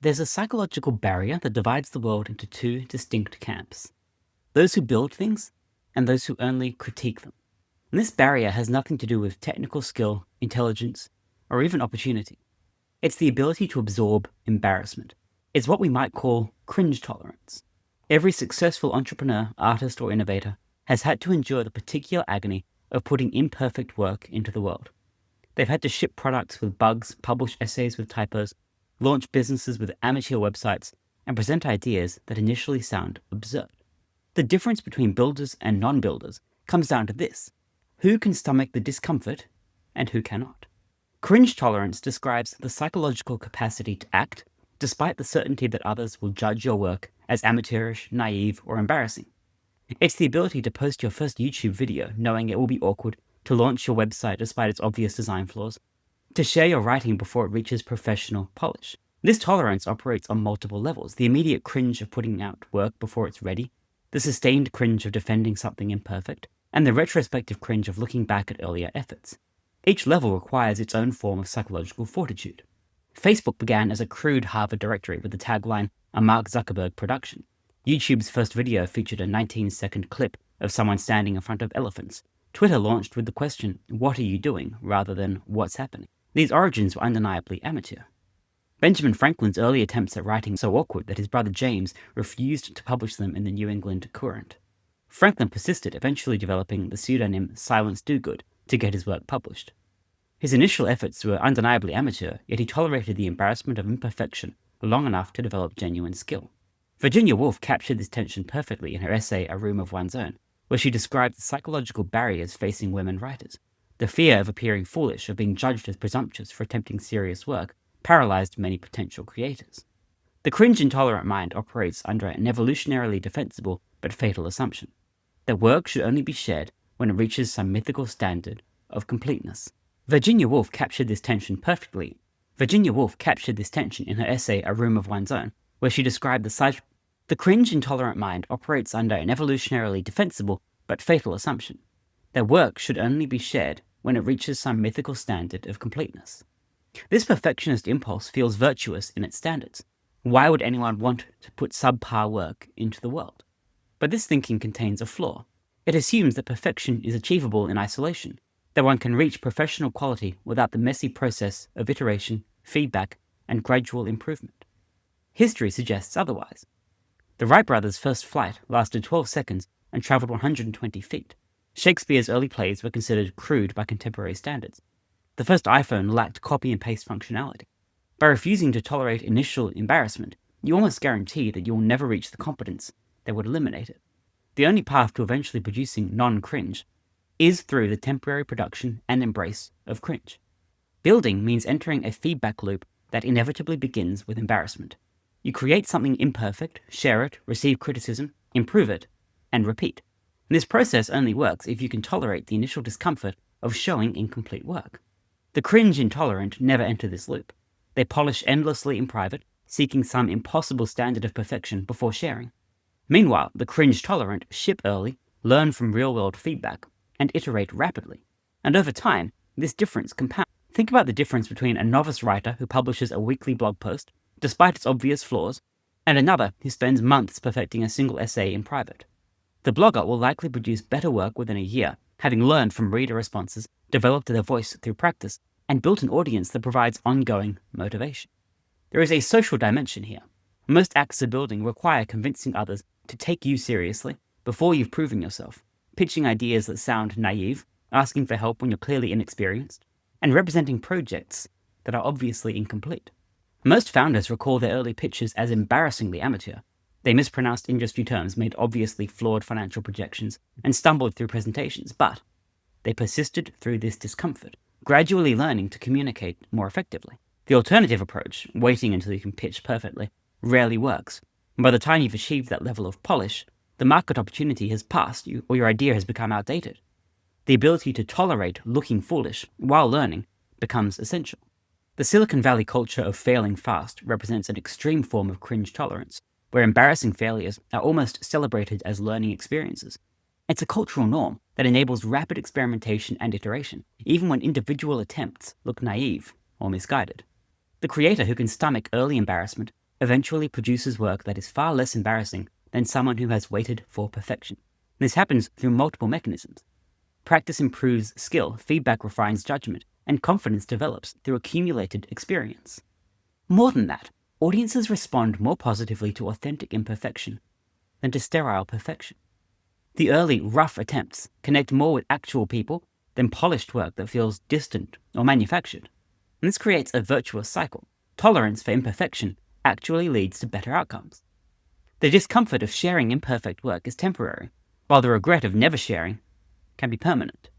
There's a psychological barrier that divides the world into two distinct camps: those who build things and those who only critique them. And this barrier has nothing to do with technical skill, intelligence, or even opportunity. It's the ability to absorb embarrassment. It's what we might call cringe tolerance. Every successful entrepreneur, artist, or innovator has had to endure the particular agony of putting imperfect work into the world. They've had to ship products with bugs, publish essays with typos, launch businesses with amateur websites, and present ideas that initially sound absurd. The difference between builders and non-builders comes down to this: who can stomach the discomfort and who cannot. Cringe tolerance describes the psychological capacity to act despite the certainty that others will judge your work as amateurish, naive, or embarrassing. It's the ability to post your first YouTube video knowing it will be awkward, to launch your website despite its obvious design flaws, to share your writing before it reaches professional polish. This tolerance operates on multiple levels: the immediate cringe of putting out work before it's ready, the sustained cringe of defending something imperfect, and the retrospective cringe of looking back at earlier efforts. Each level requires its own form of psychological fortitude. Facebook began as a crude Harvard directory with the tagline, "A Mark Zuckerberg production." YouTube's first video featured a 19-second clip of someone standing in front of elephants. Twitter launched with the question, "What are you doing?" rather than "What's happening?" These origins were undeniably amateur. Benjamin Franklin's early attempts at writing were so awkward that his brother James refused to publish them in the New England Courant. Franklin persisted, eventually developing the pseudonym Silence Dogood to get his work published. His initial efforts were undeniably amateur, yet he tolerated the embarrassment of imperfection long enough to develop genuine skill. Virginia Woolf captured this tension perfectly in her essay A Room of One's Own, where she described the psychological barriers facing women writers. The fear of appearing foolish, of being judged as presumptuous for attempting serious work, paralyzed many potential creators. The cringe-intolerant mind operates under an evolutionarily defensible but fatal assumption: that work should only be shared when it reaches some mythical standard of completeness. Virginia Woolf captured this tension in her essay A Room of One's Own, where she described the cringe-intolerant mind operates under an evolutionarily defensible but fatal assumption: that work should only be shared when it reaches some mythical standard of completeness. This perfectionist impulse feels virtuous in its standards. Why would anyone want to put subpar work into the world? But this thinking contains a flaw. It assumes that perfection is achievable in isolation, that one can reach professional quality without the messy process of iteration, feedback, and gradual improvement. History suggests otherwise. The Wright brothers' first flight lasted 12 seconds and traveled 120 feet. Shakespeare's early plays were considered crude by contemporary standards. The first iPhone lacked copy and paste functionality. By refusing to tolerate initial embarrassment, you almost guarantee that you will never reach the competence that would eliminate it. The only path to eventually producing non-cringe is through the temporary production and embrace of cringe. Building means entering a feedback loop that inevitably begins with embarrassment. You create something imperfect, share it, receive criticism, improve it, and repeat. And this process only works if you can tolerate the initial discomfort of showing incomplete work. The cringe-intolerant never enter this loop. They polish endlessly in private, seeking some impossible standard of perfection before sharing. Meanwhile, the cringe-tolerant ship early, learn from real-world feedback, and iterate rapidly. And over time, this difference compounds. Think about the difference between a novice writer who publishes a weekly blog post, despite its obvious flaws, and another who spends months perfecting a single essay in private. The blogger will likely produce better work within a year, having learned from reader responses, developed their voice through practice, and built an audience that provides ongoing motivation. There is a social dimension here. Most acts of building require convincing others to take you seriously before you've proven yourself, pitching ideas that sound naive, asking for help when you're clearly inexperienced, and representing projects that are obviously incomplete. Most founders recall their early pitches as embarrassingly amateur. They mispronounced industry terms, made obviously flawed financial projections, and stumbled through presentations, but they persisted through this discomfort, gradually learning to communicate more effectively. The alternative approach, waiting until you can pitch perfectly, rarely works. And by the time you've achieved that level of polish, the market opportunity has passed you, or your idea has become outdated. The ability to tolerate looking foolish while learning becomes essential. The Silicon Valley culture of failing fast represents an extreme form of cringe tolerance, where embarrassing failures are almost celebrated as learning experiences. It's a cultural norm that enables rapid experimentation and iteration, even when individual attempts look naive or misguided. The creator who can stomach early embarrassment eventually produces work that is far less embarrassing than someone who has waited for perfection. This happens through multiple mechanisms. Practice improves skill, feedback refines judgment, and confidence develops through accumulated experience. More than that, audiences respond more positively to authentic imperfection than to sterile perfection. The early, rough attempts connect more with actual people than polished work that feels distant or manufactured. And this creates a virtuous cycle. Tolerance for imperfection actually leads to better outcomes. The discomfort of sharing imperfect work is temporary, while the regret of never sharing can be permanent.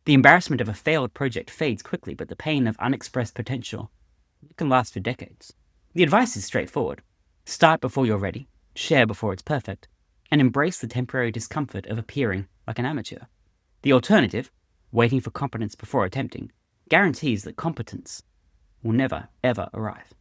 The embarrassment of a failed project fades quickly, but the pain of unexpressed potential can last for decades. The advice is straightforward. Start before you're ready, share before it's perfect, and embrace the temporary discomfort of appearing like an amateur. The alternative, waiting for competence before attempting, guarantees that competence will never, ever arrive.